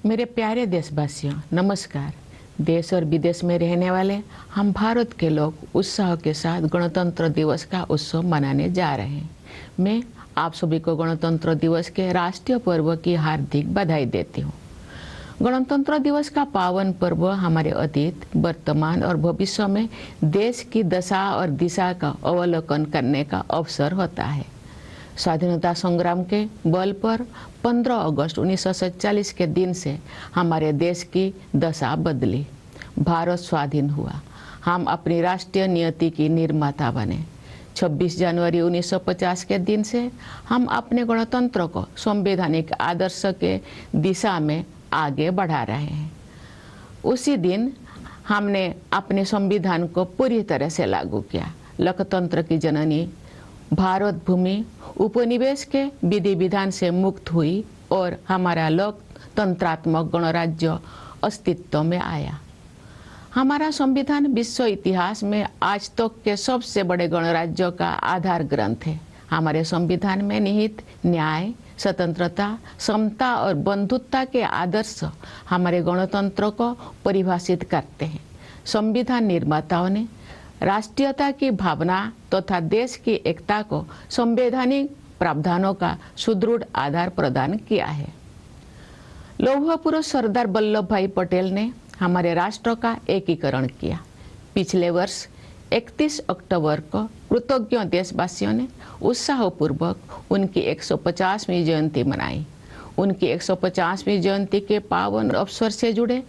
मेरे प्यारे देशवासियों, नमस्कार। देश और विदेश में रहने वाले हम भारत के लोग उत्साह के साथ गणतंत्र दिवस का उत्सव मनाने जा रहे हैं। मैं आप सभी को गणतंत्र दिवस के राष्ट्रीय पर्व की हार्दिक बधाई देती हूँ। गणतंत्र दिवस का पावन पर्व हमारे अतीत, वर्तमान और भविष्य में देश की दशा और दिशा का अवलोकन करने का अवसर होता है। स्वाधीनता संग्राम के बल पर 15 अगस्त 1947 के दिन से हमारे देश की दशा बदली। भारत स्वाधीन हुआ। हम अपनी राष्ट्रीय नियति की निर्माता बने। 26 जनवरी 1950 के दिन से हम अपने गणतंत्र को संवैधानिक आदर्श के दिशा में आगे बढ़ा रहे हैं। उसी दिन हमने अपने संविधान को पूरी तरह से लागू किया। लोकतंत्र की जननी भारत भूमि उपनिवेश के विधि विधान से मुक्त हुई और हमारा लोकतंत्रात्मक गणराज्य अस्तित्व में आया। हमारा संविधान विश्व इतिहास में आज तक के सबसे बड़े गणराज्यों का आधार ग्रंथ है। हमारे संविधान में निहित न्याय, स्वतंत्रता, समता और बंधुत्व के आदर्श हमारे गणतंत्र को परिभाषित करते हैं। संविधान निर्माताओं ने राष्ट्रीयता की भावना तथा देश की एकता को संवैधानिक प्रावधानों का सुदृढ़ आधार प्रदान किया है। लौह पुरुष सरदार वल्लभ भाई पटेल ने हमारे राष्ट्र का एकीकरण किया। पिछले वर्ष 31 अक्टूबर को कृतज्ञ देशवासियों ने उत्साहपूर्वक उनकी 150वीं जयंती मनाई। उनकी 150वीं जयंती के पावन अवसर से जुड़े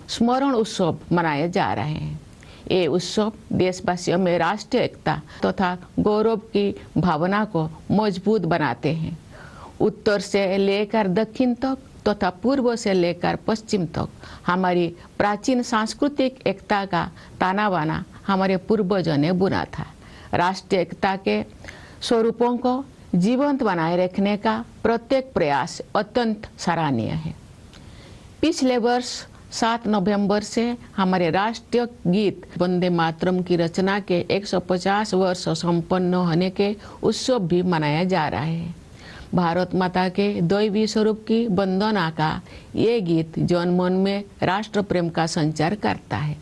स्मरण उत्सव मनाए जा रहे हैं। ये उत्सव देशवासियों में राष्ट्रीय एकता तथा गौरव की भावना को मजबूत बनाते हैं। उत्तर से लेकर दक्षिण तक तथा पूर्व से लेकर पश्चिम तक हमारी प्राचीन सांस्कृतिक एकता का ताना बाना हमारे पूर्वजों ने बुना था। राष्ट्रीय एकता के स्वरूपों को जीवंत बनाए रखने का प्रत्येक प्रयास अत्यंत सराहनीय है। पिछले वर्ष 7 नवंबर से हमारे राष्ट्रीय गीत वंदे मातरम की रचना के 150 वर्ष संपन्न होने के उत्सव भी मनाया जा रहा है। भारत माता के दैवी स्वरूप की वंदना का ये गीत जनमन में राष्ट्र प्रेम का संचार करता है।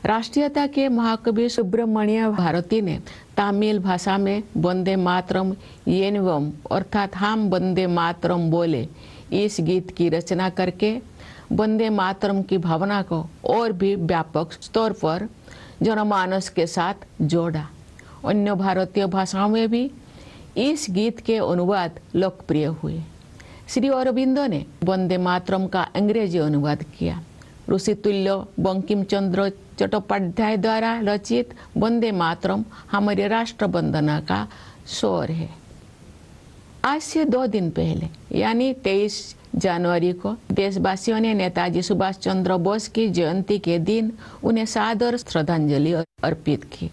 राष्ट्रीयता के महाकवि सुब्रमण्य भारती ने तमिल भाषा में वंदे मातरम येनवम अर्थात हम वंदे मातरम बोले इस गीत की रचना करके वंदे मातरम की भावना को और भी व्यापक स्तर पर जनमानस के साथ जोड़ा। अन्य भारतीय भाषाओं में भी इस गीत के अनुवाद लोकप्रिय हुए। श्री अरविंदो ने वंदे मातरम का अंग्रेजी अनुवाद किया। ऋषितुल्य बंकिम चंद्र चट्टोपाध्याय द्वारा रचित वंदे मातरम हमारे राष्ट्र वंदना का स्वर है। आज से 2 दिन पहले यानी 23 जनवरी को देशवासियों ने नेताजी सुभाष चंद्र बोस की जयंती के दिन उन्हें सादर श्रद्धांजलि अर्पित की।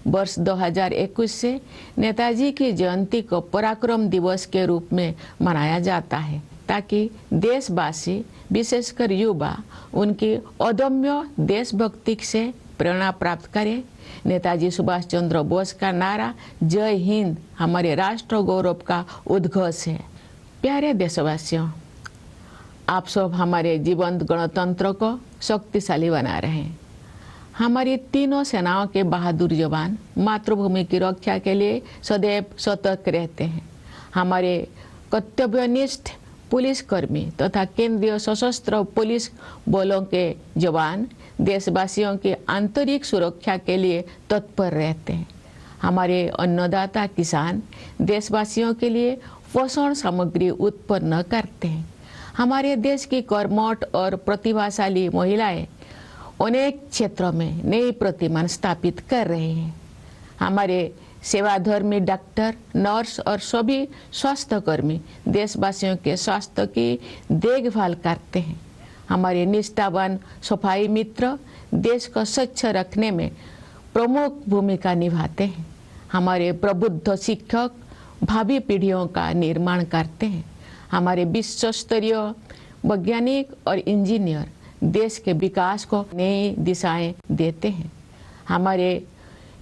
वर्ष 2021 से नेताजी की जयंती को पराक्रम दिवस के रूप में मनाया जाता है ताकि देशवासी विशेषकर युवा उनकी अदम्य देशभक्ति से प्रेरणा प्राप्त करें। नेताजी सुभाष चंद्र बोस का नारा जय हिंद हमारे राष्ट्र गौरव का उद्घोष है। प्यारे देशवासियों, आप सब हमारे जीवंत गणतंत्र को शक्तिशाली बना रहे हैं। हमारी तीनों सेनाओं के बहादुर जवान मातृभूमि की रक्षा के लिए सदैव सतर्क रहते हैं। हमारे कर्तव्यनिष्ठ पुलिसकर्मी तथा केंद्रीय सशस्त्र पुलिस बलों के जवान देशवासियों की आंतरिक सुरक्षा के लिए तत्पर रहते हैं। हमारे अन्नदाता किसान देशवासियों के लिए पोषण सामग्री उत्पन्न करते हैं। हमारे देश की कर्मठ और प्रतिभाशाली महिलाएं अनेक क्षेत्रों में नई प्रतिमान स्थापित कर रहे हैं। हमारे सेवाधर्मी डॉक्टर, नर्स और सभी स्वास्थ्यकर्मी देशवासियों के स्वास्थ्य की देखभाल करते हैं। हमारे निष्ठावान सफाई मित्र देश को स्वच्छ रखने में प्रमुख भूमिका निभाते हैं। हमारे प्रबुद्ध शिक्षक भावी पीढ़ियों का निर्माण करते हैं। हमारे विश्व स्तरीय वैज्ञानिक और इंजीनियर देश के विकास को नई दिशाएं देते हैं। हमारे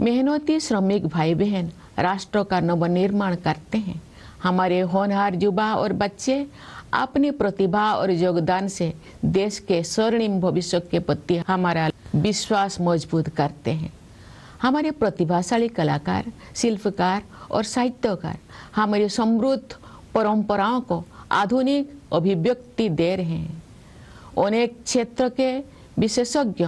मेहनती श्रमिक भाई बहन राष्ट्र का नवनिर्माण करते हैं। हमारे होनहार युवा और बच्चे अपनी प्रतिभा और योगदान से देश के स्वर्णिम भविष्य के प्रति हमारा विश्वास मजबूत करते हैं। हमारे प्रतिभाशाली कलाकार, शिल्पकार और साहित्यकार हमारी समृद्ध परंपराओं को आधुनिक अभिव्यक्ति दे रहे हैं। अनेक क्षेत्र के विशेषज्ञ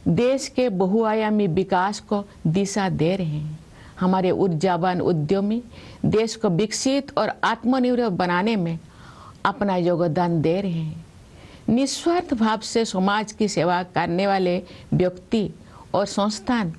देश के बहुआयामी विकास को दिशा दे रहे हैं। हमारे ऊर्जावान उद्यमी देश को विकसित और आत्मनिर्भर बनाने में अपना योगदान दे रहे हैं। निस्वार्थ भाव से समाज की सेवा करने वाले व्यक्ति और संस्थान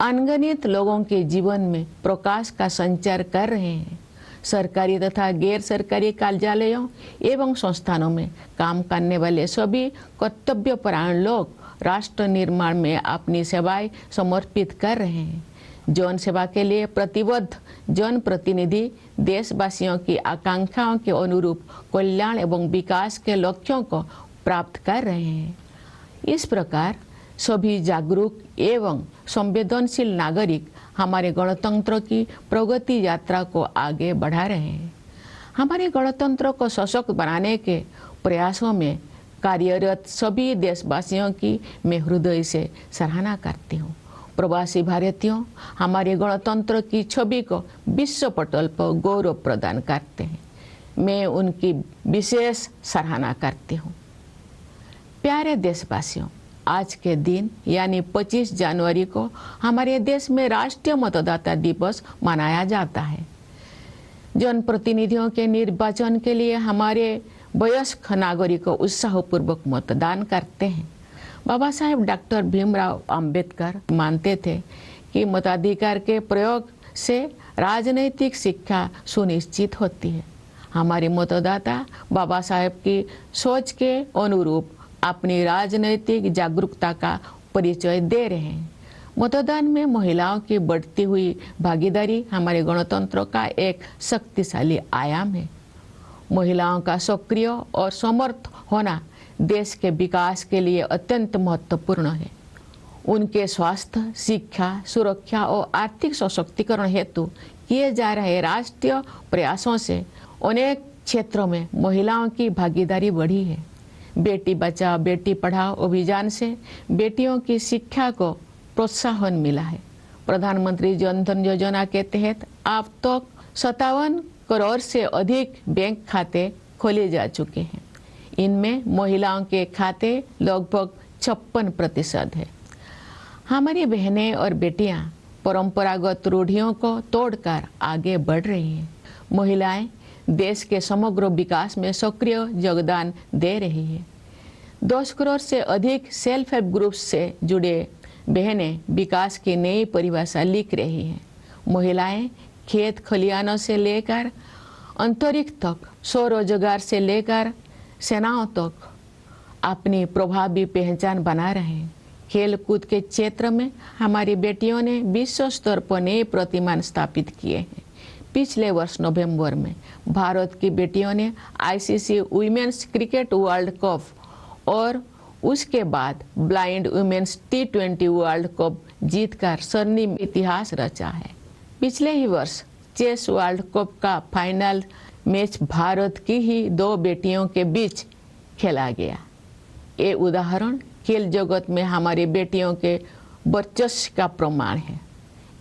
अनगिनत लोगों के जीवन में प्रकाश का संचार कर रहे हैं। सरकारी तथा गैर सरकारी कार्यालयों एवं संस्थानों में काम करने वाले सभी कर्तव्यपरायण लोग राष्ट्र निर्माण में अपनी सेवाएं समर्पित कर रहे हैं। जन सेवा के लिए प्रतिबद्ध जनप्रतिनिधि देशवासियों की आकांक्षाओं के अनुरूप कल्याण एवं विकास के लक्ष्यों को प्राप्त कर रहे हैं। इस प्रकार सभी जागरूक एवं संवेदनशील नागरिक हमारे गणतंत्र की प्रगति यात्रा को आगे बढ़ा रहे हैं। हमारे गणतंत्र को सशक्त बनाने के प्रयासों में कार्यरत सभी देशवासियों की मैं हृदय से सराहना करती हूँ। प्रवासी भारतीयों हमारे गणतंत्र की छवि को विश्व पटल पर गौरव प्रदान करते हैं। मैं उनकी विशेष सराहना करती हूँ। प्यारे देशवासियों, आज के दिन यानी 25 जनवरी को हमारे देश में राष्ट्रीय मतदाता दिवस मनाया जाता है। जनप्रतिनिधियों के निर्वाचन के लिए हमारे वयस्क नागरिकों उत्साहपूर्वक मतदान करते हैं। बाबा साहेब डॉक्टर भीमराव अंबेडकर मानते थे कि मताधिकार के प्रयोग से राजनीतिक शिक्षा सुनिश्चित होती है। हमारे मतदाता बाबा साहेब की सोच के अनुरूप अपनी राजनीतिक जागरूकता का परिचय दे रहे हैं। मतदान में महिलाओं की बढ़ती हुई भागीदारी हमारे गणतंत्र का एक शक्तिशाली आयाम है। महिलाओं का सक्रिय और समर्थ होना देश के विकास के लिए अत्यंत महत्वपूर्ण है। उनके स्वास्थ्य, शिक्षा, सुरक्षा और आर्थिक सशक्तिकरण हेतु किए जा रहे राष्ट्रीय प्रयासों से अनेक क्षेत्रों में महिलाओं की भागीदारी बढ़ी है। बेटी बचाओ बेटी पढ़ाओ अभियान से बेटियों की शिक्षा को प्रोत्साहन मिला है। प्रधानमंत्री जन धन योजना के तहत अब तक 57 करोड़ से अधिक बैंक खाते खोले जा चुके हैं। इनमें महिलाओं के खाते लगभग 56% है। हमारी बहनें और बेटियां परंपरागत रूढ़ियों को तोड़कर आगे बढ़ रही हैं। महिलाएं देश के समग्र विकास में सक्रिय योगदान दे रही है। 10 करोड़ से अधिक सेल्फ हेल्प ग्रुप्स से जुड़े बहनें विकास की नई परिभाषा लिख रही हैं। महिलाएं खेत खलिहानों से लेकर अंतरिक्ष तक, स्वरोजगार से लेकर सेनाओं तक अपनी प्रभावी पहचान बना रहे हैं। खेल कूद के क्षेत्र में हमारी बेटियों ने विश्व स्तर पर नए प्रतिमान स्थापित किए हैं। पिछले वर्ष नवंबर में भारत की बेटियों ने ICC women's cricket world cup और उसके बाद blind women's T20 world cup जीतकर स्वर्णिम इतिहास रचा है। पिछले ही वर्ष चेस वर्ल्ड कप का फाइनल मैच भारत की ही 2 बेटियों के बीच खेला गया। ये उदाहरण खेल जगत में हमारी बेटियों के वर्चस्व का प्रमाण है।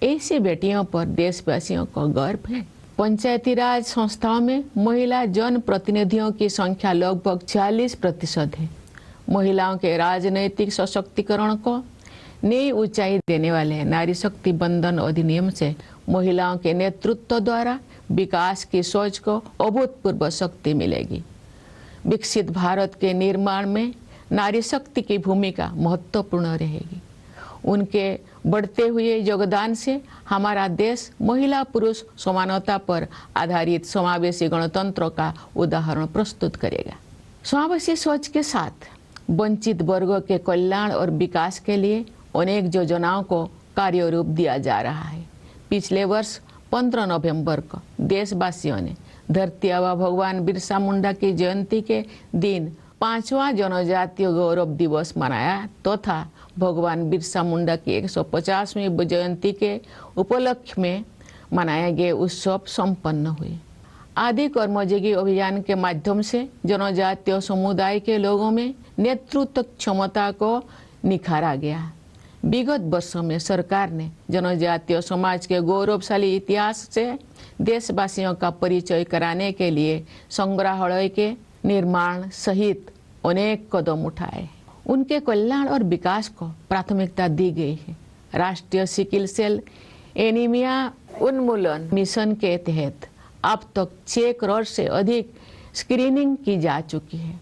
ऐसी बेटियों पर देशवासियों को गर्व है। पंचायती राज संस्थाओं में महिला जन प्रतिनिधियों की संख्या लगभग 40% है। महिलाओं के राजनैतिक सशक्तिकरण को नई ऊंचाई देने वाले नारी शक्ति बंधन अधिनियम से महिलाओं के नेतृत्व द्वारा विकास की सोच को अभूतपूर्व शक्ति मिलेगी। विकसित भारत के निर्माण में नारी शक्ति की भूमिका महत्वपूर्ण रहेगी। उनके बढ़ते हुए योगदान से हमारा देश महिला पुरुष समानता पर आधारित समावेशी गणतंत्र का उदाहरण प्रस्तुत करेगा। समावेशी सोच के साथ वंचित वर्गों के कल्याण और विकास के लिए अनेक योजनाओं को कार्य रूप दिया जा रहा है। पिछले वर्ष 15 नवंबर को देशवासियों ने धरती आबा भगवान बिरसा मुंडा की जयंती के दिन 5वां जनजातीय गौरव दिवस मनाया तथा भगवान बिरसा मुंडा की 150वीं जयंती के उपलक्ष्य में मनाए गए उत्सव संपन्न हुए। आदि कर्मयोगी अभियान के माध्यम से जनजातीय समुदाय के लोगों में नेतृत्व क्षमता को निखारा गया। विगत वर्षों में सरकार ने जनजातीय समाज के गौरवशाली इतिहास से देशवासियों का परिचय कराने के लिए संग्रहालय के निर्माण सहित अनेक कदम उठाए। उनके कल्याण और विकास को प्राथमिकता दी गई है। राष्ट्रीय सिकल सेल एनीमिया उन्मूलन मिशन के तहत अब तक 6 करोड़ से अधिक स्क्रीनिंग की जा चुकी है।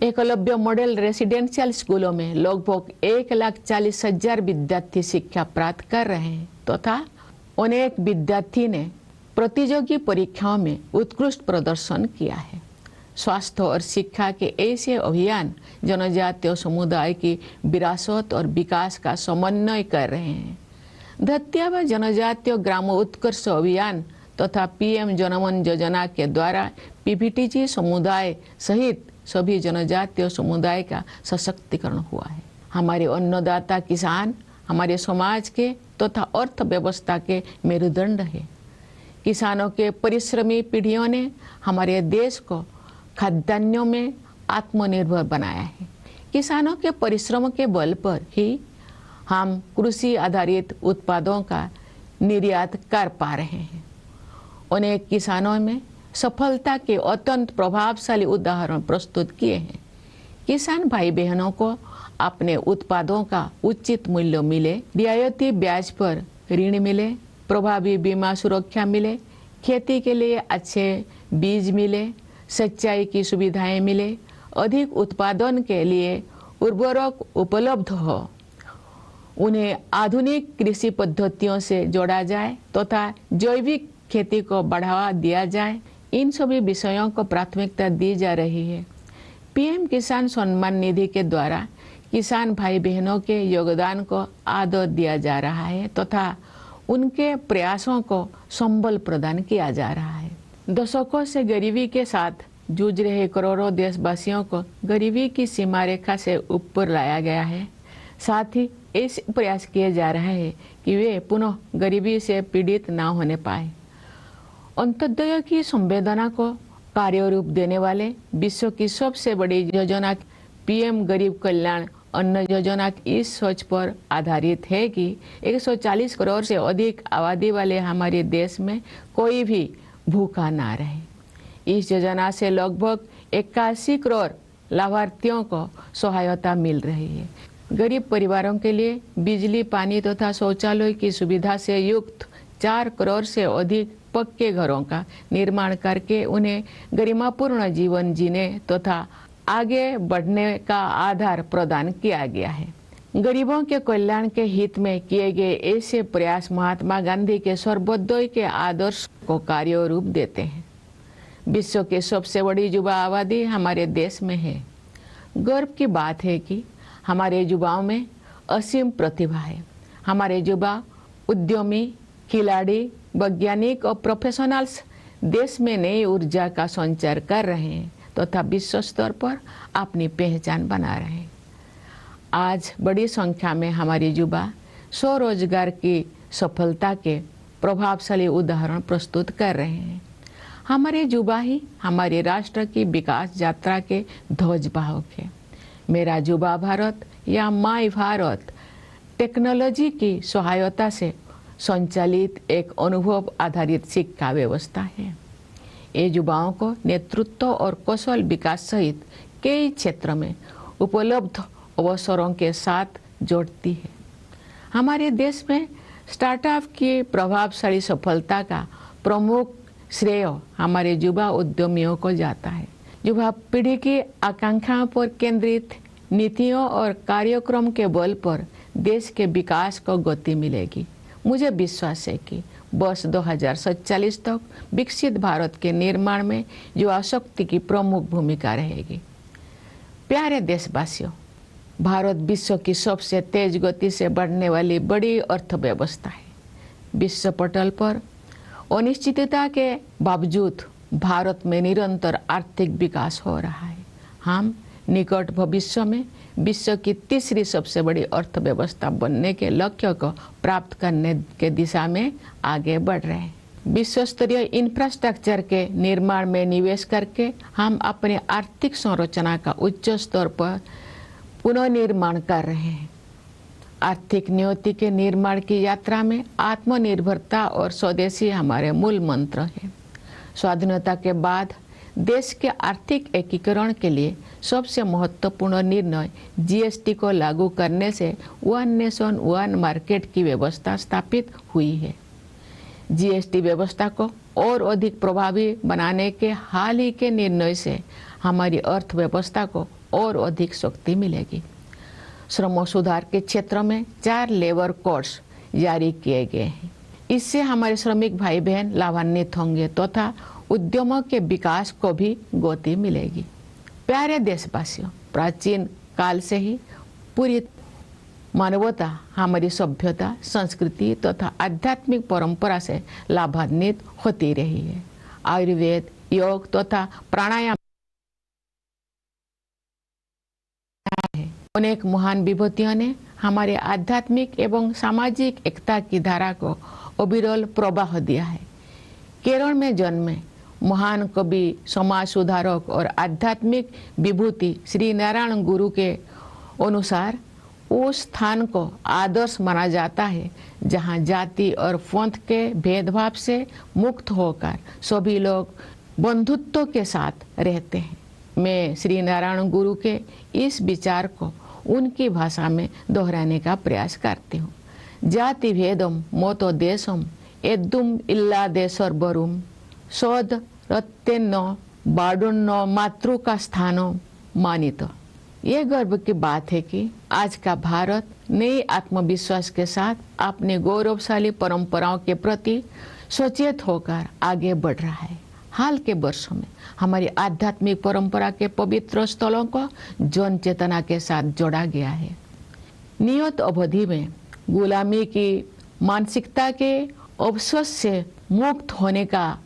एकलव्य मॉडल रेसिडेंशियल स्कूलों में लगभग 1,40,000 विद्यार्थी शिक्षा प्राप्त कर रहे हैं तथा अनेक विद्यार्थी ने प्रतियोगी परीक्षाओं में उत्कृष्ट प्रदर्शन किया है। स्वास्थ्य और शिक्षा के ऐसे अभियान जनजातीय समुदाय की विरासत और विकास का समन्वय कर रहे हैं। धरती आबा जनजातीय ग्राम उत्कर्ष अभियान तथा पीएम जनमन योजना के द्वारा पीपीटीजी समुदाय सहित सभी जनजातीय समुदाय का सशक्तिकरण हुआ है। हमारे अन्नदाता किसान हमारे समाज के तथा अर्थव्यवस्था के मेरुदंड है। किसानों के परिश्रमी पीढ़ियों ने हमारे देश को खाद्यान्नों में आत्मनिर्भर बनाया है। किसानों के परिश्रम के बल पर ही हम कृषि आधारित उत्पादों का निर्यात कर पा रहे हैं। अनेक किसानों में सफलता के अत्यंत प्रभावशाली उदाहरण प्रस्तुत किए हैं। किसान भाई बहनों को अपने उत्पादों का उचित मूल्य मिले, रियायती ब्याज पर ऋण मिले, प्रभावी बीमा सुरक्षा मिले, खेती के लिए अच्छे बीज मिले, सिंचाई की सुविधाएं मिले, अधिक उत्पादन के लिए उर्वरक उपलब्ध हो, उन्हें आधुनिक कृषि पद्धतियों से जोड़ा जाए तथा जैविक खेती को बढ़ावा दिया जाए। इन सभी विषयों को प्राथमिकता दी जा रही है। पीएम किसान सम्मान निधि के द्वारा किसान भाई बहनों के योगदान को आदर दिया जा रहा है तथा उनके प्रयासों को संबल प्रदान किया जा रहा है। दशकों से गरीबी के साथ जूझ रहे करोड़ों देशवासियों को गरीबी की सीमा रेखा से ऊपर लाया गया है। साथ ही ऐसे प्रयास किए जा रहे हैं कि वे पुनः गरीबी से पीड़ित ना होने पाए। अंत्योदय की संवेदना को कार्य रूप देने वाले विश्व की सबसे बड़ी योजना पीएम गरीब कल्याण अन्न योजना इस सोच पर आधारित है कि 140 करोड़ से अधिक आबादी वाले हमारे देश में कोई भी भूखा ना रहे। इस योजना से लगभग 81 करोड़ लाभार्थियों को सहायता मिल रही है। गरीब परिवारों के लिए बिजली, पानी तथा शौचालय की सुविधा से युक्त 4 करोड़ से अधिक पक्के घरों का निर्माण करके उन्हें गरिमापूर्ण जीवन जीने तथा आगे बढ़ने का आधार प्रदान किया गया है। गरीबों के कल्याण के हित में किए गए ऐसे प्रयास महात्मा गांधी के सर्वोदय के आदर्श को कार्य रूप देते हैं। विश्व की सबसे बड़ी युवा आबादी हमारे देश में है। गर्व की बात है कि हमारे युवाओं में असीम प्रतिभा है। हमारे युवा उद्यमी, खिलाड़ी, वैज्ञानिक और प्रोफेशनल्स देश में नई ऊर्जा का संचार कर रहे हैं तथा विश्व स्तर पर अपनी पहचान बना रहे हैं। आज बड़ी संख्या में हमारे युवा स्वरोजगार की सफलता के प्रभावशाली उदाहरण प्रस्तुत कर रहे हैं। हमारे युवा ही हमारे राष्ट्र की विकास यात्रा के ध्वजवाहक है। मेरा युवा भारत या माई भारत टेक्नोलॉजी की सहायता से संचालित एक अनुभव आधारित शिक्षा व्यवस्था है। ये युवाओं को नेतृत्व और कौशल विकास सहित कई क्षेत्र में उपलब्ध अवसरों के साथ जोड़ती है। हमारे देश में स्टार्टअप की प्रभावशाली सफलता का प्रमुख श्रेय हमारे युवा उद्यमियों को जाता है। युवा पीढ़ी की आकांक्षाओं पर केंद्रित नीतियों और कार्यक्रम के बल पर देश के विकास को गति मिलेगी। मुझे विश्वास है कि वर्ष 2047 तक विकसित भारत के निर्माण में युवा शक्ति की प्रमुख भूमिका रहेगी। प्यारे देशवासियों, भारत विश्व की सबसे तेज गति से बढ़ने वाली बड़ी अर्थव्यवस्था है। विश्व पटल पर अनिश्चितता के बावजूद भारत में निरंतर आर्थिक विकास हो रहा है। हम निकट भविष्य में विश्व की तीसरी सबसे बड़ी अर्थव्यवस्था बनने के लक्ष्य को प्राप्त करने के दिशा में आगे बढ़ रहे हैं। विश्व स्तरीय इंफ्रास्ट्रक्चर के निर्माण में निवेश करके हम अपने आर्थिक संरचना का उच्च स्तर पर पुनर्निर्माण कर रहे हैं। आर्थिक नियति के निर्माण की यात्रा में आत्मनिर्भरता और स्वदेशी हमारे मूल मंत्र हैं। स्वाधीनता के बाद देश के आर्थिक एकीकरण के लिए सबसे महत्वपूर्ण निर्णय जीएसटी को लागू करने से वन नेशन वन मार्केट की व्यवस्था स्थापित हुई है। जीएसटी व्यवस्था को और अधिक प्रभावी बनाने के हाल ही के निर्णय से हमारी अर्थव्यवस्था को और अधिक शक्ति मिलेगी। श्रम सुधार के क्षेत्र में 4 लेबर कोड्स जारी किए गए हैं। इससे हमारे श्रमिक भाई बहन लाभान्वित होंगे तथा उद्यमों के विकास को भी गति मिलेगी। प्यारे देशवासियों, प्राचीन काल से ही पूरी मानवता हमारी सभ्यता, संस्कृति तथा आध्यात्मिक परंपरा से लाभान्वित होती रही है। आयुर्वेद, योग तथा प्राणायाम अनेक महान विभूतियों ने हमारे आध्यात्मिक एवं सामाजिक एकता की धारा को अविरल प्रवाह दिया है। केरल में जन्मे महान कवि, समाज सुधारक और आध्यात्मिक विभूति श्री नारायण गुरु के अनुसार उस स्थान को आदर्श माना जाता है जहाँ जाति और पंथ के भेदभाव से मुक्त होकर सभी लोग बंधुत्व के साथ रहते हैं। मैं श्री नारायण गुरु के इस विचार को उनकी भाषा में दोहराने का प्रयास करती हूँ। जाति भेदम मोतो देशम एदुम इल्ला देशर बरुम सौद रत्तेन्न बाडुन्न मातृ का स्थानो मानित। ये गर्व की बात है कि आज का भारत नए आत्मविश्वास के साथ अपने गौरवशाली परंपराओं के प्रति सचेत होकर आगे बढ़ रहा है। हाल के वर्षों में हमारी आध्यात्मिक परंपरा के पवित्र स्थलों को जन चेतना के साथ जोड़ा गया है। नियत अवधि में गुलामी की मानसिकता के अवशोष से मुक्त होने का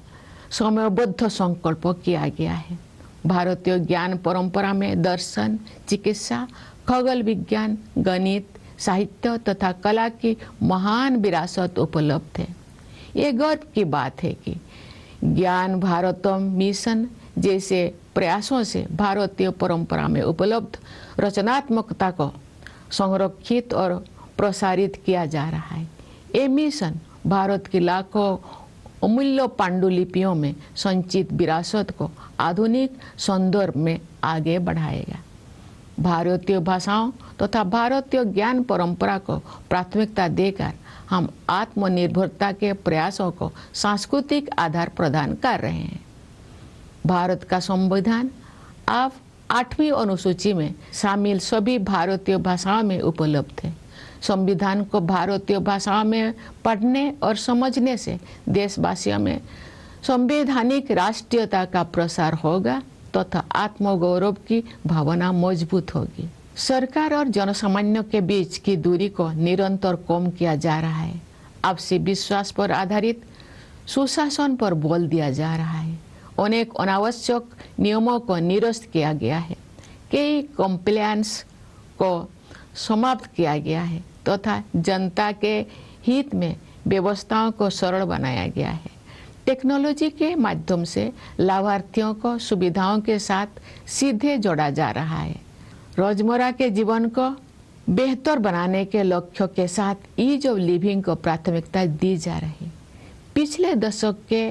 समयबद्ध संकल्प किया गया है। भारतीय ज्ञान परंपरा में दर्शन, चिकित्सा, खगोल विज्ञान, गणित, साहित्य तथा कला की महान विरासत उपलब्ध है। ये गर्व की बात है कि ज्ञान भारतम मिशन जैसे प्रयासों से भारतीय परंपरा में उपलब्ध रचनात्मकता को संरक्षित और प्रसारित किया जा रहा है। ये मिशन भारत की लाखों अमूल्य पांडुलिपियों में संचित विरासत को आधुनिक संदर्भ में आगे बढ़ाएगा। भारतीय भाषाओं तथा भारतीय ज्ञान परंपरा को प्राथमिकता देकर हम आत्मनिर्भरता के प्रयासों को सांस्कृतिक आधार प्रदान कर रहे हैं। भारत का संविधान अब 8वीं अनुसूची में शामिल सभी भारतीय भाषाओं में उपलब्ध है। संविधान को भारतीय भाषाओं में पढ़ने और समझने से देशवासियों में संवैधानिक राष्ट्रीयता का प्रसार होगा तथा आत्मगौरव की भावना मजबूत होगी। सरकार और जनसामान्य के बीच की दूरी को निरंतर कम किया जा रहा है। आपसी विश्वास पर आधारित सुशासन पर बल दिया जा रहा है। अनेक अनावश्यक नियमों को निरस्त किया गया है। कई कंप्लायंस को समाप्त किया गया है तथा जनता के हित में व्यवस्थाओं को सरल बनाया गया है। टेक्नोलॉजी के माध्यम से लाभार्थियों को सुविधाओं के साथ सीधे जोड़ा जा रहा है। रोजमर्रा के जीवन को बेहतर बनाने के लक्ष्य के साथ ईज ऑफ लिविंग को प्राथमिकता दी जा रही है। पिछले दशक के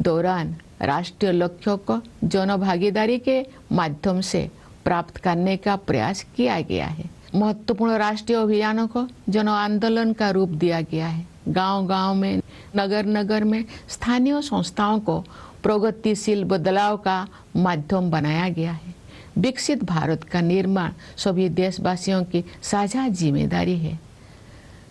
दौरान राष्ट्रीय लक्ष्यों को जन भागीदारी के माध्यम से प्राप्त करने का प्रयास किया गया है। महत्वपूर्ण राष्ट्रीय अभियानों को जन आंदोलन का रूप दिया गया है। गांव-गांव में, नगर-नगर में स्थानीय संस्थाओं को प्रगतिशील बदलाव का माध्यम बनाया गया है। विकसित भारत का निर्माण सभी देशवासियों की साझा जिम्मेदारी है।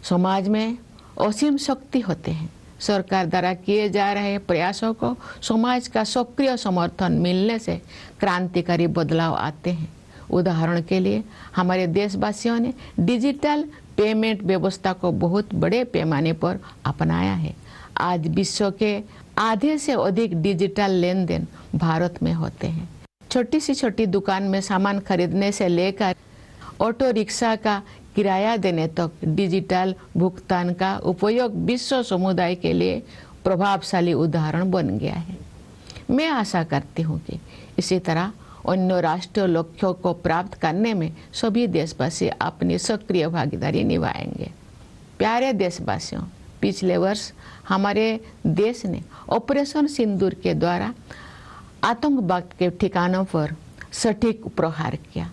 समाज में असीम शक्ति होते हैं। सरकार द्वारा किए जा रहे प्रयासों को समाज का सक्रिय समर्थन मिलने से क्रांतिकारी बदलाव आते हैं। उदाहरण के लिए हमारे देशवासियों ने डिजिटल पेमेंट व्यवस्था को बहुत बड़े पैमाने पर अपनाया है। आज विश्व के आधे से अधिक डिजिटल लेन देन भारत में होते हैं। छोटी से छोटी दुकान में सामान खरीदने से लेकर ऑटो रिक्शा का किराया देने तक डिजिटल भुगतान का उपयोग विश्व समुदाय के लिए प्रभावशाली उदाहरण बन गया है। मैं आशा करती हूँ कि इसी तरह अन्य राष्ट्रीय लक्ष्यों को प्राप्त करने में सभी देशवासी अपनी सक्रिय भागीदारी निभाएंगे। प्यारे देशवासियों, पिछले वर्ष हमारे देश ने ऑपरेशन सिंदूर के द्वारा आतंकवाद के ठिकानों पर सटीक प्रहार किया।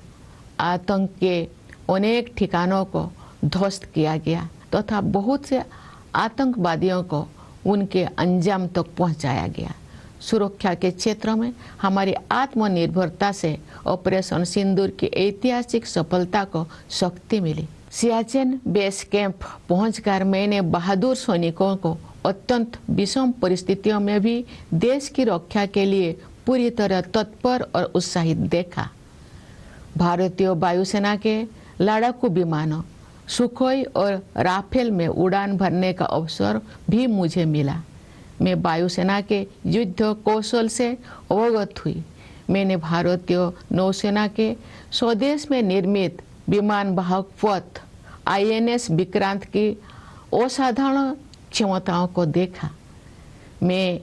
आतंक के अनेक ठिकानों को ध्वस्त किया गया तथा बहुत से आतंकवादियों को उनके अंजाम तक पहुंचाया गया। सुरक्षा के क्षेत्र में हमारी आत्मनिर्भरता से ऑपरेशन सिंदूर की ऐतिहासिक सफलता को शक्ति मिली। सियाचिन बेस कैंप पहुंचकर मैंने बहादुर सैनिकों को अत्यंत विषम परिस्थितियों में भी देश की रक्षा के लिए पूरी तरह तत्पर और उत्साहित देखा। भारतीय वायुसेना के लड़ाकू विमानों सुखोई और राफेल में उड़ान भरने का अवसर भी मुझे मिला। मैं वायुसेना के युद्ध कौशल से अवगत हुई। मैंने भारतीय नौसेना के स्वदेश में निर्मित विमान वाहक पथ INS विक्रांत की असाधारण क्षमताओं को देखा। मैं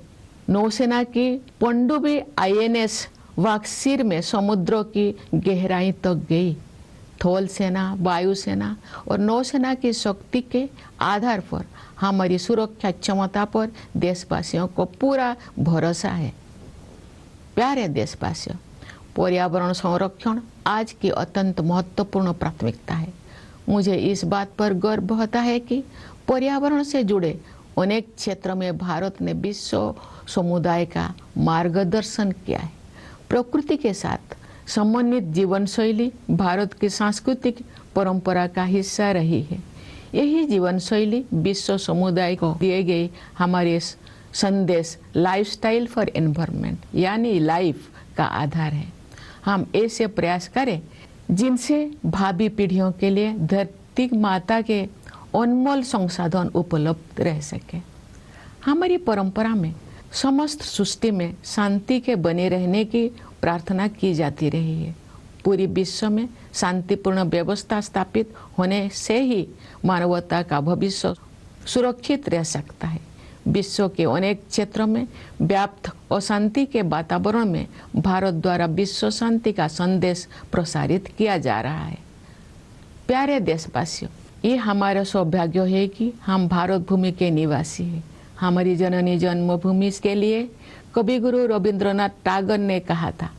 नौसेना की पनडुब्बी INS वाक्सीर में समुद्रों की गहराई तक गई। थल सेना, वायुसेना और नौसेना की शक्ति के आधार पर हमारी सुरक्षा क्षमता पर देशवासियों को पूरा भरोसा है। प्यारे देशवासियों, पर्यावरण संरक्षण आज की अत्यंत महत्वपूर्ण प्राथमिकता है। मुझे इस बात पर गर्व होता है कि पर्यावरण से जुड़े अनेक क्षेत्रों में भारत ने विश्व समुदाय का मार्गदर्शन किया है। प्रकृति के साथ समन्वित जीवन शैली भारत की सांस्कृतिक परंपरा का हिस्सा रही है। यही जीवन शैली विश्व समुदाय को दिए गए हमारे संदेश लाइफस्टाइल फॉर एनवायरनमेंट यानी लाइफ का आधार है। हम ऐसे प्रयास करें जिनसे भावी पीढ़ियों के लिए धरती माता के अनमोल संसाधन उपलब्ध रह सके। हमारी परंपरा में समस्त सृष्टि में शांति के बने रहने की प्रार्थना की जाती रही है। पूरी विश्व में शांतिपूर्ण व्यवस्था स्थापित होने से ही मानवता का भविष्य सुरक्षित रह सकता है। विश्व के अनेक क्षेत्रों में व्याप्त अशांति के वातावरण में भारत द्वारा विश्व शांति का संदेश प्रसारित किया जा रहा है। प्यारे देशवासियों, ये हमारा सौभाग्य है कि हम भारत भूमि के निवासी हैं। हमारी जननी जन्मभूमि के लिए कविगुरु रविंद्रनाथ टैगोर ने कहा था,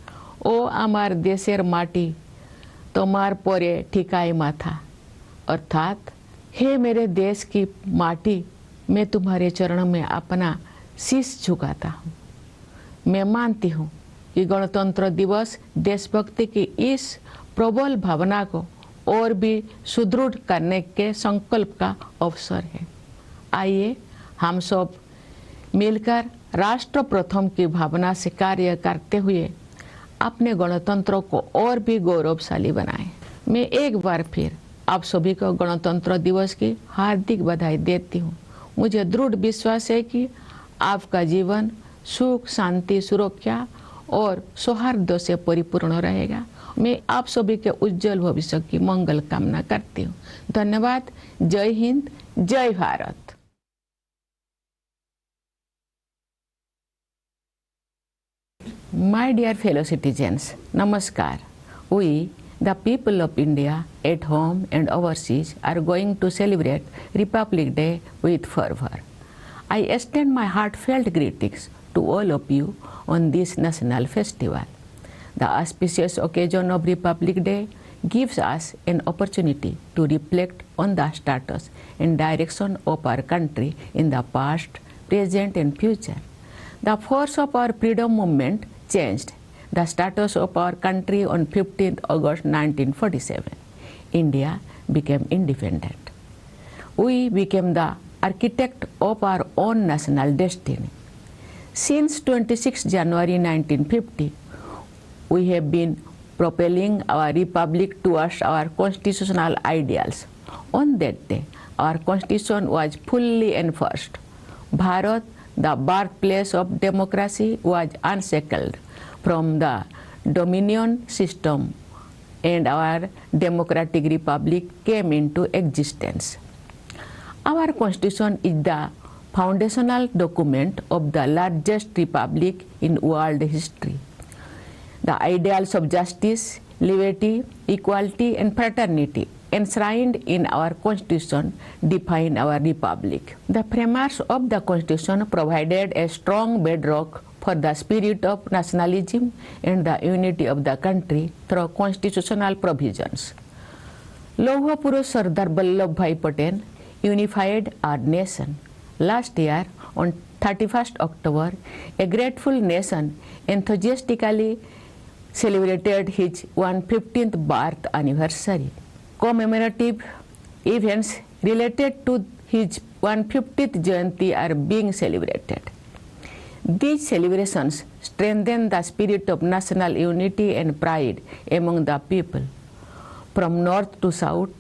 ओ आमार देशेर माटी तोमार परे ठिकाई माथा, अर्थात हे मेरे देश की माटी, मैं तुम्हारे चरणों में अपना शीश झुकाता हूँ। मैं मानती हूँ कि गणतंत्र दिवस देशभक्ति की इस प्रबल भावना को और भी सुदृढ़ करने के संकल्प का अवसर है। आइए हम सब मिलकर राष्ट्र प्रथम की भावना से कार्य करते हुए अपने गणतंत्र को और भी गौरवशाली बनाएं। मैं एक बार फिर आप सभी को गणतंत्र दिवस की हार्दिक बधाई देती हूँ। मुझे दृढ़ विश्वास है कि आपका जीवन सुख, शांति, सुरक्षा और सौहार्द से परिपूर्ण रहेगा। मैं आप सभी के उज्जवल भविष्य की मंगल कामना करती हूँ। धन्यवाद। जय हिंद, जय Bharat. My dear fellow citizens, Namaskar. We, the people of India, at home and overseas, are going to celebrate Republic Day with fervor. I extend my heartfelt greetings to all of you on this national festival. The auspicious occasion of Republic Day gives us an opportunity to reflect on the status and direction of our country in the past, present, and future. The force of our freedom movement changed the status of our country on 15th August 1947. India became independent. We became the architect of our own national destiny. Since 26 January 1950, we have been propelling our republic towards our constitutional ideals. On that day, our constitution was fully enforced. Bharat, the birthplace of democracy, was unshackled from the dominion system, and our democratic republic came into existence. Our constitution is the foundational document of the largest republic in world history. The ideals of justice, liberty, equality, and fraternity enshrined in our constitution define our republic. The framers of the constitution provided a strong bedrock for the spirit of nationalism and the unity of the country through constitutional provisions. Lauha Purush Sardar Vallabhbhai Patel unified our nation. Last year, on 31st October, a grateful nation enthusiastically celebrated his 115th birth anniversary. Commemorative events related to his 150th Jayanti are being celebrated. These celebrations strengthen the spirit of national unity and pride among the people. From north to south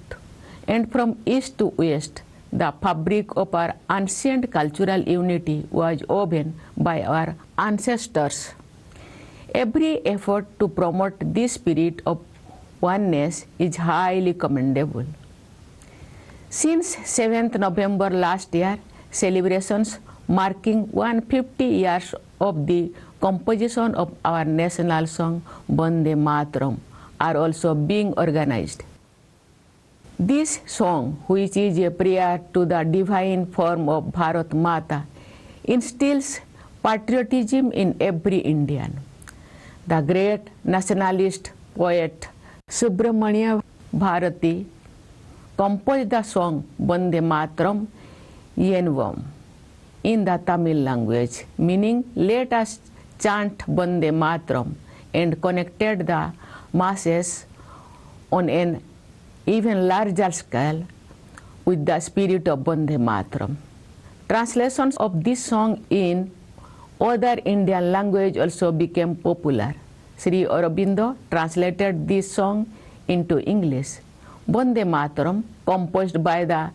and from east to west, the fabric of our ancient cultural unity was woven by our ancestors. Every effort to promote this spirit of oneness is highly commendable. Since 7th November last year, celebrations marking 150 years of the composition of our national song Vande Mataram are also being organized. This song, which is a prayer to the divine form of Bharat Mata, instills patriotism in every Indian. The great nationalist poet Subramanya Bharati composed the song Vande Mataram Yenvam in the Tamil language, meaning let us chant Vande Mataram, and connected the masses on an even larger scale with the spirit of Vande Mataram. Translations of this song in other Indian language also became popular. Sri Aurobindo translated this song into English. Vande Mataram, composed by the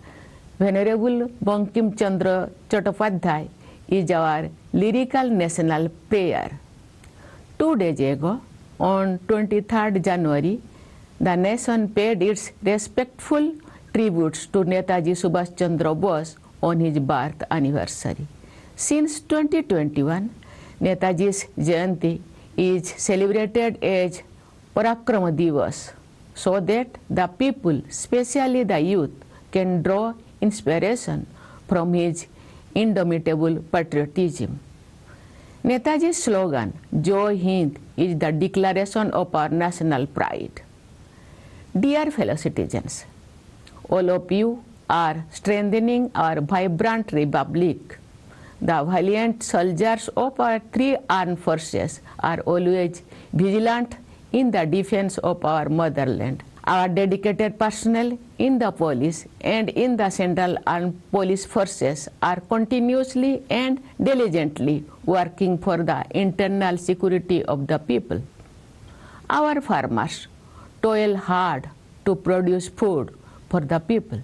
Venerable Bankim Chandra Chattopadhyay, is our lyrical national prayer. 2 days ago, on 23rd January, the nation paid its respectful tributes to Netaji Subhash Chandra Bose on his birth anniversary. Since 2021, Netaji's Jayanti is celebrated as Parakrama Divas, so that the people, especially the youth, can draw inspiration from his indomitable patriotism. Netaji's slogan, Jai Hind, is the declaration of our national pride. Dear fellow citizens, all of you are strengthening our vibrant republic. The valiant soldiers of our 3 armed forces are always vigilant in the defense of our motherland. Our dedicated personnel in the police and in the Central Armed Police Forces are continuously and diligently working for the internal security of the people. Our farmers toil hard to produce food for the people.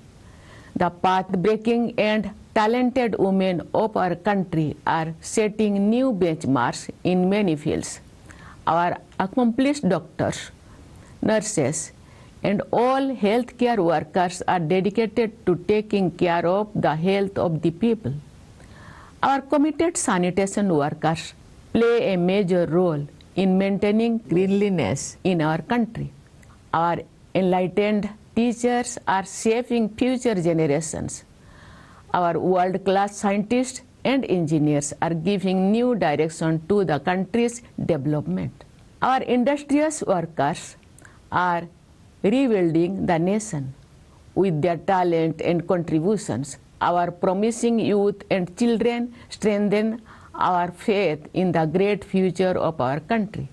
The path-breaking and talented women of our country are setting new benchmarks in many fields. Our accomplished doctors, nurses, and all healthcare workers are dedicated to taking care of the health of the people. Our committed sanitation workers play a major role in maintaining cleanliness in our country. Our enlightened teachers are shaping future generations. Our world-class scientists and engineers are giving new direction to the country's development. Our industrious workers are rebuilding the nation. With their talent and contributions, our promising youth and children strengthen our faith in the great future of our country.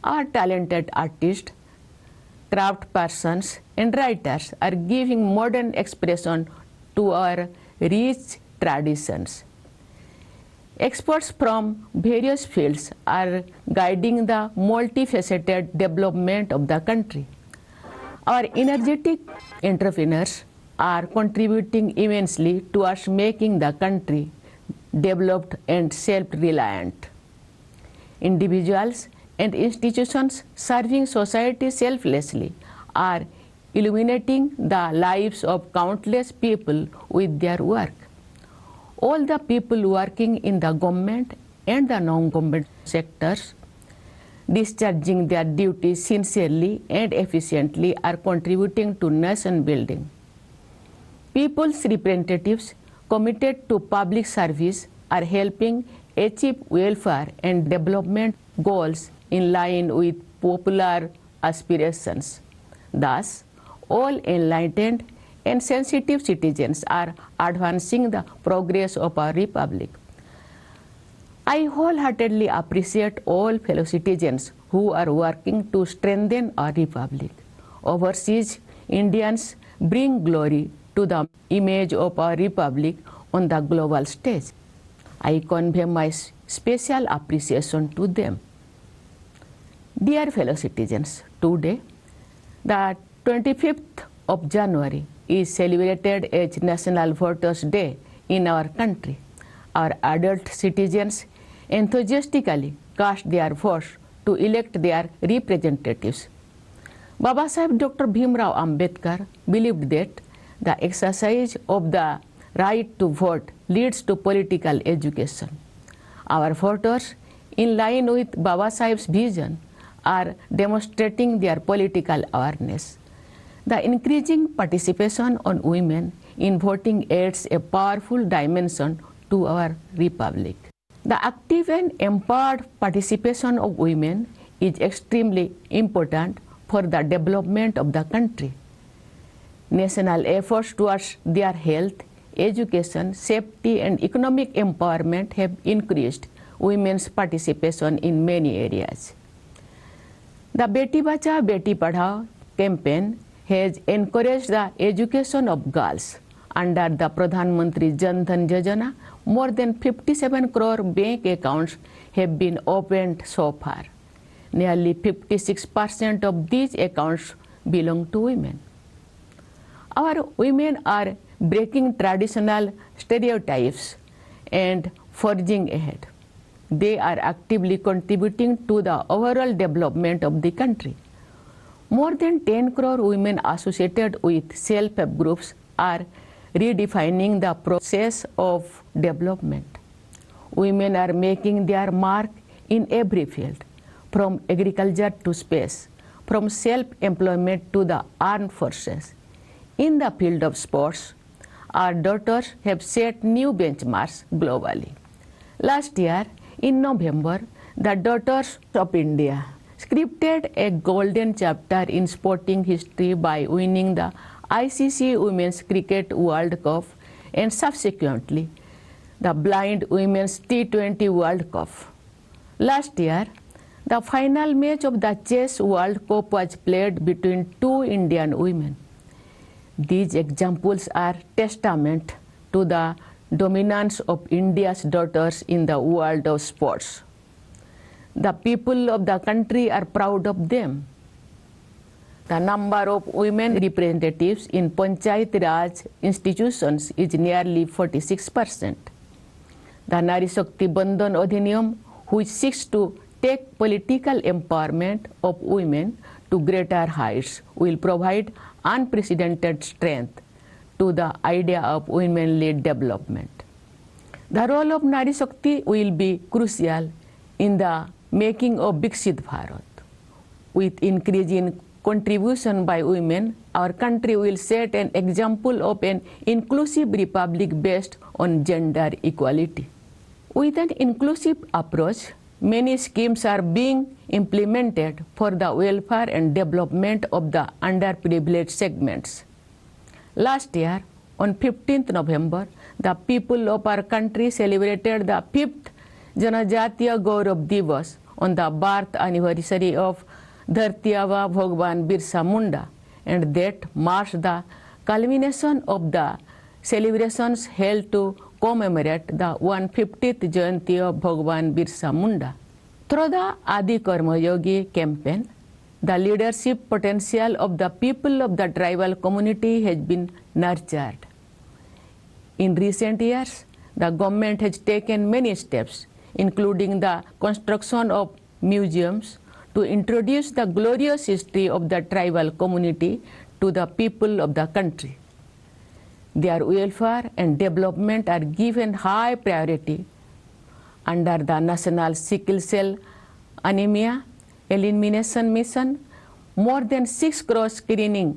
Our talented artists, craftspersons, and writers are giving modern expression to our rich traditions. Experts from various fields are guiding the multifaceted development of the country. Our energetic entrepreneurs are contributing immensely towards making the country developed and self-reliant. Individuals and institutions serving society selflessly are illuminating the lives of countless people with their work. All the people working in the government and the non-government sectors discharging their duties sincerely and efficiently are contributing to nation building. People's representatives committed to public service are helping achieve welfare and development goals in line with popular aspirations. Thus, all enlightened and sensitive citizens are advancing the progress of our republic. I wholeheartedly appreciate all fellow citizens who are working to strengthen our republic. Overseas Indians bring glory to the image of our republic on the global stage. I convey my special appreciation to them. Dear fellow citizens, today, the 25th of January is celebrated as National Voters' Day in our country. Our adult citizens enthusiastically cast their votes to elect their representatives. Babasaheb Dr. Bhimrao Ambedkar believed that the exercise of the right to vote leads to political education. Our voters, in line with Babasaheb's vision, are demonstrating their political awareness. The increasing participation of women in voting adds a powerful dimension to our republic. The active and empowered participation of women is extremely important for the development of the country. National efforts towards their health, education, safety, and economic empowerment have increased women's participation in many areas. The Beti Bachao Beti Padhao campaign has encouraged the education of girls. Under the Pradhan Mantri Jan Dhan Yojana, more than 57 crore bank accounts have been opened so far. Nearly 56% of these accounts belong to women. Our women are breaking traditional stereotypes and forging ahead. They are actively contributing to the overall development of the country. More than 10 crore women associated with self-help groups are redefining the process of development. Women are making their mark in every field, from agriculture to space, from self-employment to the armed forces. In the field of sports, our daughters have set new benchmarks globally. Last year, in November, the Daughters of India scripted a golden chapter in sporting history by winning the ICC Women's Cricket World Cup and subsequently the Blind Women's T20 World Cup. Last year, the final match of the Chess World Cup was played between two Indian women. These examples are testament to the dominance of India's daughters in the world of sports. The people of the country are proud of them. The number of women representatives in Panchayat Raj institutions is nearly 46%. The Nari Shakti Bandhan Adhiniyam, which seeks to take political empowerment of women to greater heights, will provide unprecedented strength to the idea of women-led development. The role of Nari Shakti will be crucial in the making of Viksit Bharat. With increasing contribution by women, our country will set an example of an inclusive republic based on gender equality. With an inclusive approach, many schemes are being implemented for the welfare and development of the underprivileged segments. Last year, on 15th November, the people of our country celebrated the 5th Janajatiya Gaurav Divas on the birth anniversary of Dharti Aba Bhagwan Birsa Munda, and that marks the culmination of the celebrations held to commemorate the 150th Jayanti of Bhagwan Birsa Munda. Through the Adi Karma Yogi campaign, the leadership potential of the people of the tribal community has been nurtured. In recent years, the government has taken many steps, including the construction of museums, to introduce the glorious history of the tribal community to the people of the country. Their welfare and development are given high priority under the National Sickle Cell Anemia Elimination Mission. More than 6 crore screenings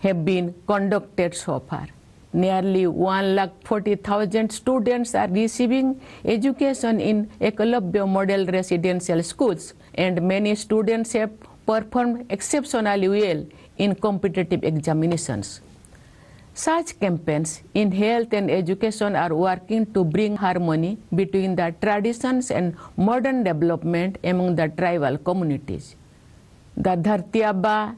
have been conducted so far. Nearly 140,000 students are receiving education in Ekalabya Model Residential Schools, and many students have performed exceptionally well in competitive examinations. Such campaigns in health and education are working to bring harmony between the traditions and modern development among the tribal communities. The Dharti Aba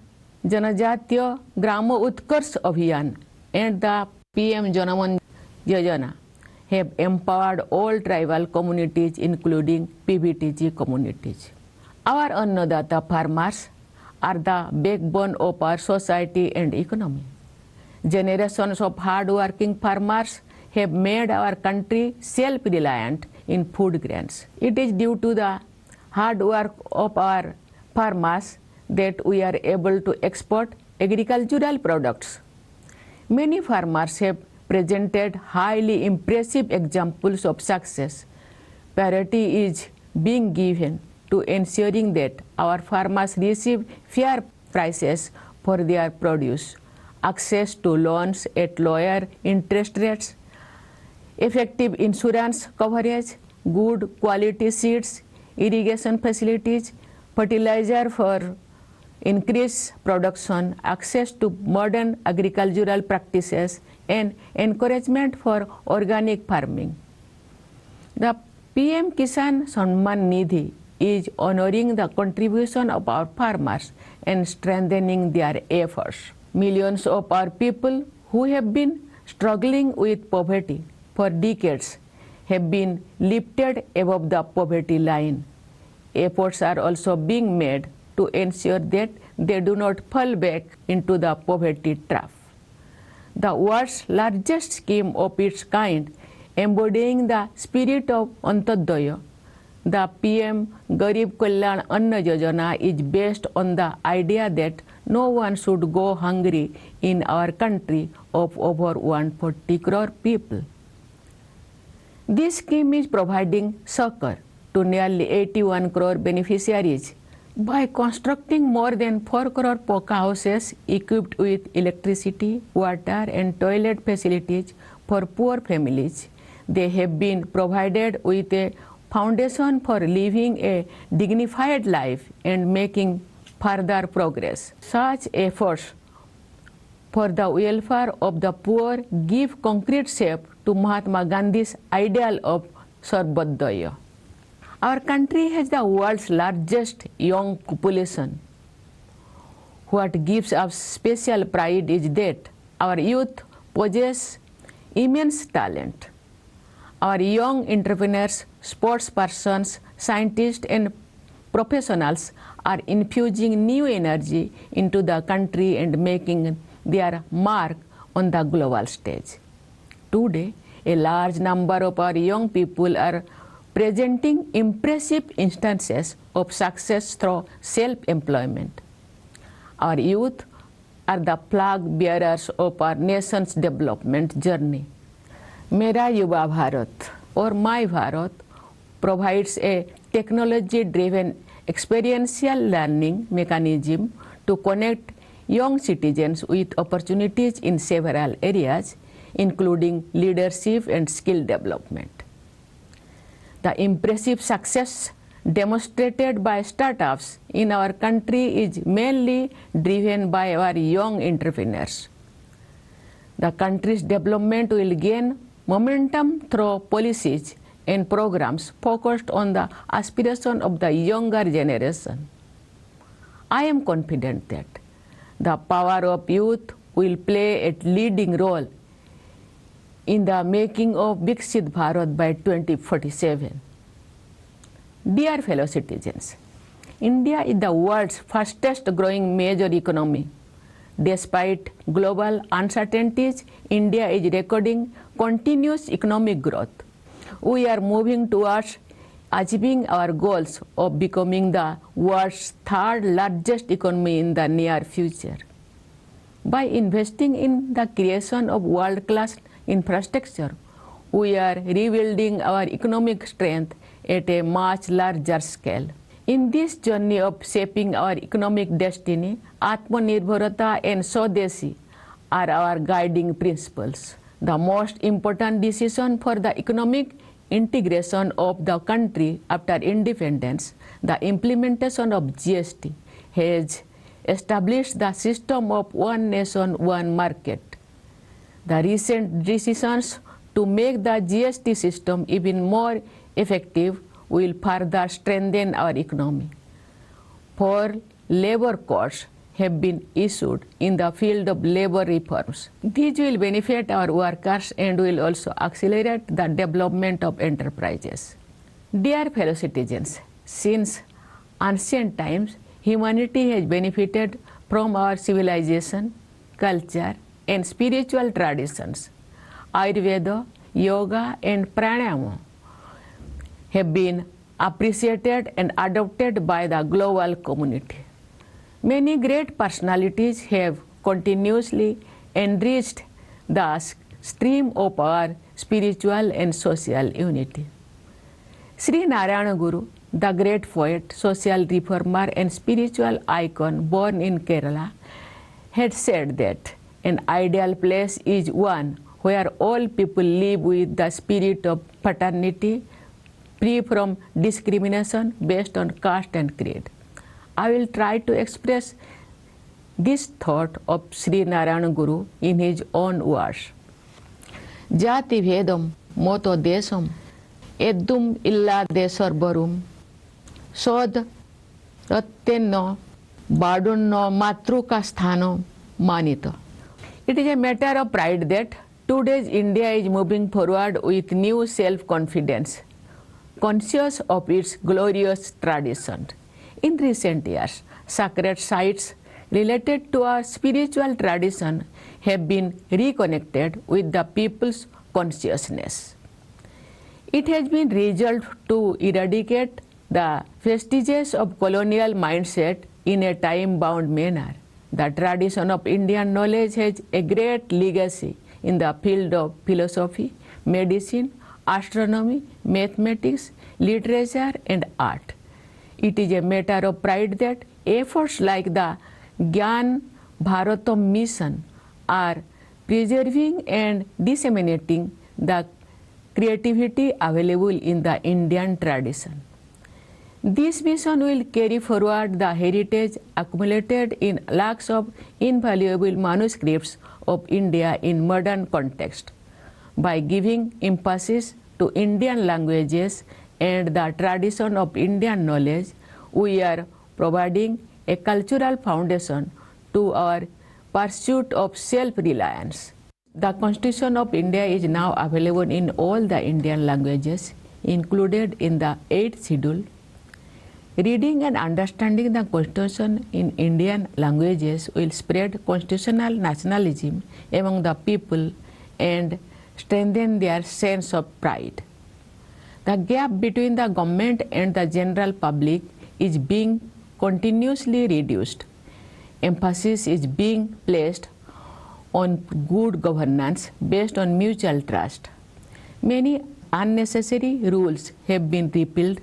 Janajatiya Grama Utkarsh Abhiyan and the PM Janaman Yojana have empowered all tribal communities, including PBTG communities. Our Annadata farmers are the backbone of our society and economy. Generations of hard-working farmers have made our country self-reliant in food grains. It is due to the hard work of our farmers that we are able to export agricultural products. Many farmers have presented highly impressive examples of success. Priority is being given to ensuring that our farmers receive fair prices for their produce, access to loans at lower interest rates, effective insurance coverage, good quality seeds, irrigation facilities, fertilizer for increased production, access to modern agricultural practices, and encouragement for organic farming. The PM Kisan Samman Nidhi is honoring the contribution of our farmers and strengthening their efforts. Millions of our people who have been struggling with poverty for decades have been lifted above the poverty line. Efforts are also being made to ensure that they do not fall back into the poverty trap. The world's largest scheme of its kind, embodying the spirit of Antodaya, the PM Garib Kalyan Anna Yojana, is based on the idea that no one should go hungry in our country of over 140 crore people. This scheme is providing succor to nearly 81 crore beneficiaries by constructing more than 4 crore poka houses equipped with electricity, water, and toilet facilities for poor families. They have been provided with a foundation for living a dignified life and making further progress. Such efforts for the welfare of the poor give concrete shape to Mahatma Gandhi's ideal of Sarvodaya. Our country has the world's largest young population. What gives us special pride is that our youth possess immense talent. Our young entrepreneurs, sports persons, scientists, and professionals are infusing new energy into the country and making their mark on the global stage. Today, a large number of our young people are presenting impressive instances of success through self-employment. Our youth are the flag bearers of our nation's development journey. Mera Yuva Bharat, or My Bharat, provides a technology-driven experiential learning mechanism to connect young citizens with opportunities in several areas, including leadership and skill development. The impressive success demonstrated by startups in our country is mainly driven by our young entrepreneurs. The country's development will gain momentum through policies and programs focused on the aspiration of the younger generation. I am confident that the power of youth will play a leading role in the making of Viksit Bharat by 2047. Dear fellow citizens, India is the world's fastest growing major economy. Despite global uncertainties, India is recording continuous economic growth. We are moving towards achieving our goals of becoming the world's third largest economy in the near future. By investing in the creation of world-class infrastructure, we are rebuilding our economic strength at a much larger scale. In this journey of shaping our economic destiny, Atmanirbharata and Swadeshi are our guiding principles. The most important decision for the economic integration of the country after independence, the implementation of GST, has established the system of one nation, one market. The recent decisions to make the GST system even more effective will further strengthen our economy. 4 labor codes have been issued in the field of labor reforms. These will benefit our workers and will also accelerate the development of enterprises. Dear fellow citizens, since ancient times, humanity has benefited from our civilization, culture, and spiritual traditions. Ayurveda, yoga, and pranayama have been appreciated and adopted by the global community. Many great personalities have continuously enriched the stream of our spiritual and social unity. Sri Narayana Guru, the great poet, social reformer, and spiritual icon born in Kerala, had said that an ideal place is one where all people live with the spirit of fraternity, free from discrimination based on caste and creed. I will try to express this thought of Sri Narayana Guru in his own words. Jati Vedam moto desam eddum illa desarbarum sod rattenno badunno matruka sthano manito. It is a matter of pride that today's India is moving forward with new self-confidence, conscious of its glorious tradition. In recent years, sacred sites related to our spiritual tradition have been reconnected with the people's consciousness. It has been resolved to eradicate the vestiges of colonial mindset in a time-bound manner. The tradition of Indian knowledge has a great legacy in the field of philosophy, medicine, astronomy, mathematics, literature, and art. It is a matter of pride that efforts like the Gyan Bharatam mission are preserving and disseminating the creativity available in the Indian tradition. This mission will carry forward the heritage accumulated in lakhs of invaluable manuscripts of India in modern context. By giving emphasis to Indian languages and the tradition of Indian knowledge, we are providing a cultural foundation to our pursuit of self-reliance. The Constitution of India is now available in all the Indian languages, included in the 8th schedule. Reading and understanding the Constitution in Indian languages will spread constitutional nationalism among the people and strengthen their sense of pride. The gap between the government and the general public is being continuously reduced. Emphasis is being placed on good governance based on mutual trust. Many unnecessary rules have been repealed,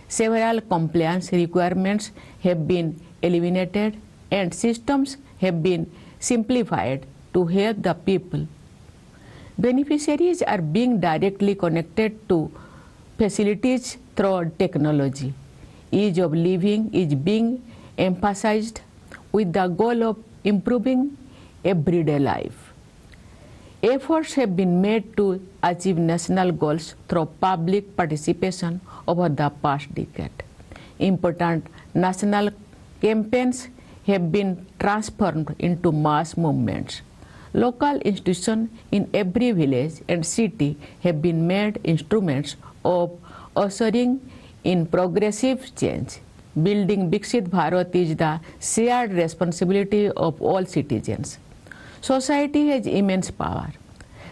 several compliance requirements have been eliminated, and systems have been simplified to help the people. Beneficiaries are being directly connected to facilities through technology. Ease of living is being emphasized with the goal of improving everyday life. Efforts have been made to achieve national goals through public participation over the past decade. Important national campaigns have been transformed into mass movements. Local institutions in every village and city have been made instruments of ushering in progressive change. Building Viksit Bharat is the shared responsibility of all citizens. Society has immense power.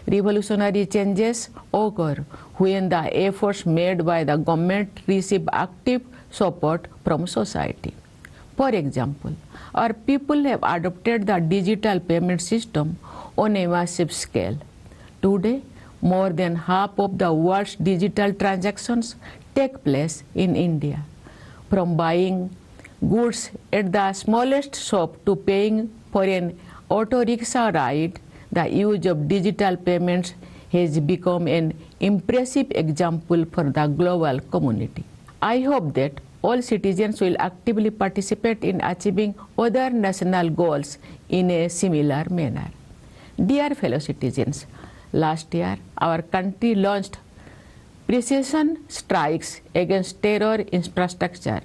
Revolutionary changes occur when the efforts made by the government receive active support from society. For example, our people have adopted the digital payment system on a massive scale. Today, more than half of the world's digital transactions take place in India. From buying goods at the smallest shop to paying for an auto rickshaw ride, the use of digital payments has become an impressive example for the global community. I hope that all citizens will actively participate in achieving other national goals in a similar manner. Dear fellow citizens, last year our country launched precision strikes against terror infrastructure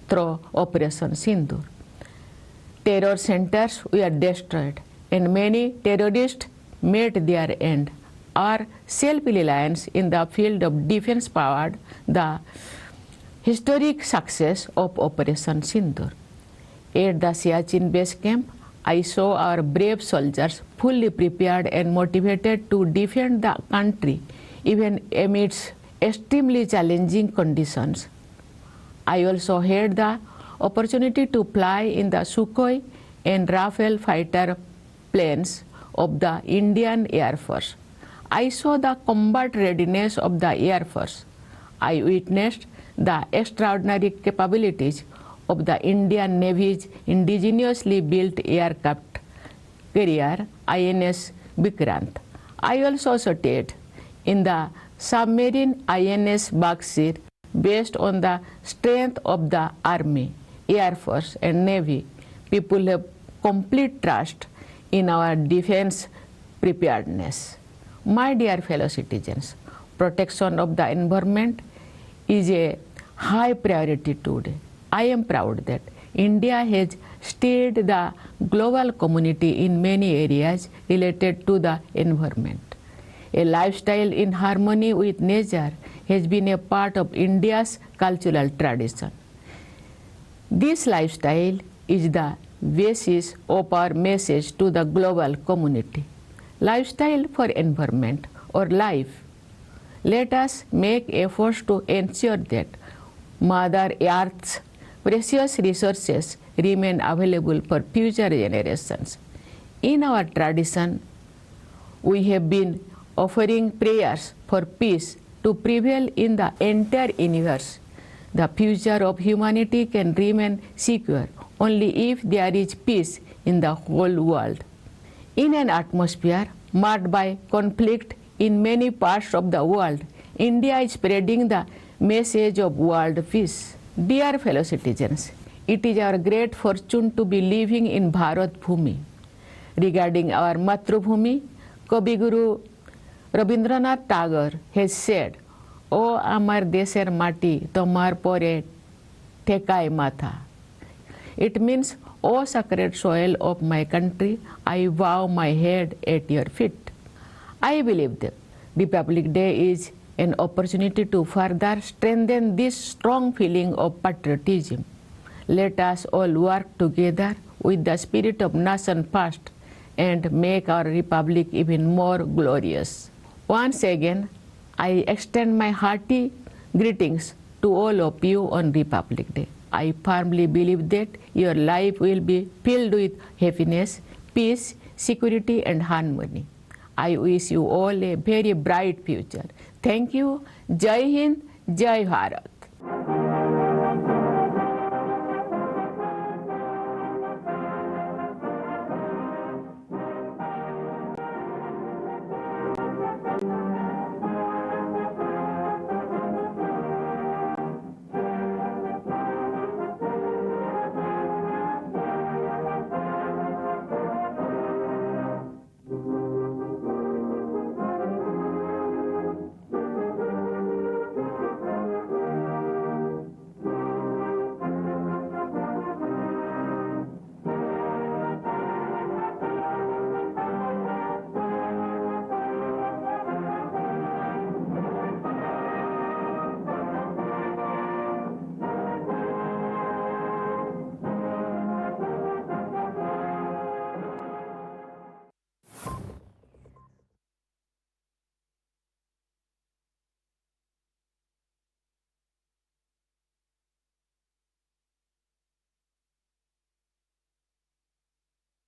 through Operation Sindoor. Terror centers were destroyed and many terrorists met their end. Our self-reliance in the field of defense powered the historic success of Operation Sindoor. At the Siachen base camp, I saw our brave soldiers fully prepared and motivated to defend the country even amidst extremely challenging conditions. I also had the opportunity to fly in the Sukhoi and Rafale fighter planes of the Indian Air Force. I saw the combat readiness of the Air Force. I witnessed the extraordinary capabilities of the Indian Navy's indigenously built aircraft carrier INS Vikrant. I also studied in the submarine INS Baksir based on the strength of the Army, Air Force and Navy. People have complete trust in our defense preparedness. My dear fellow citizens, protection of the environment is a high priority today. I am proud that India has steered the global community in many areas related to the environment. A lifestyle in harmony with nature has been a part of India's cultural tradition. This lifestyle is the basis of our message to the global community. Lifestyle for environment or life. Let us make efforts to ensure that Mother Earth's precious resources remain available for future generations. In our tradition, we have been offering prayers for peace to prevail in the entire universe. The future of humanity can remain secure only if there is peace in the whole world. In an atmosphere marked by conflict in many parts of the world, India is spreading the message of world peace. Dear fellow citizens, it is our great fortune to be living in Bharat Bhumi. Regarding our Matrubhumi, Kavi Guru Rabindranath Tagore has said, "O amar desher mati, tomar pore thekai matha." It means, "O sacred soil of my country, I bow my head at your feet." I believe that Republic Day is an opportunity to further strengthen this strong feeling of patriotism. Let us all work together with the spirit of nation first and make our republic even more glorious. Once again, I extend my hearty greetings to all of you on Republic Day. I firmly believe that your life will be filled with happiness, peace, security and harmony. I wish you all a very bright future. Thank you. Jai Hind, Jai Bharat.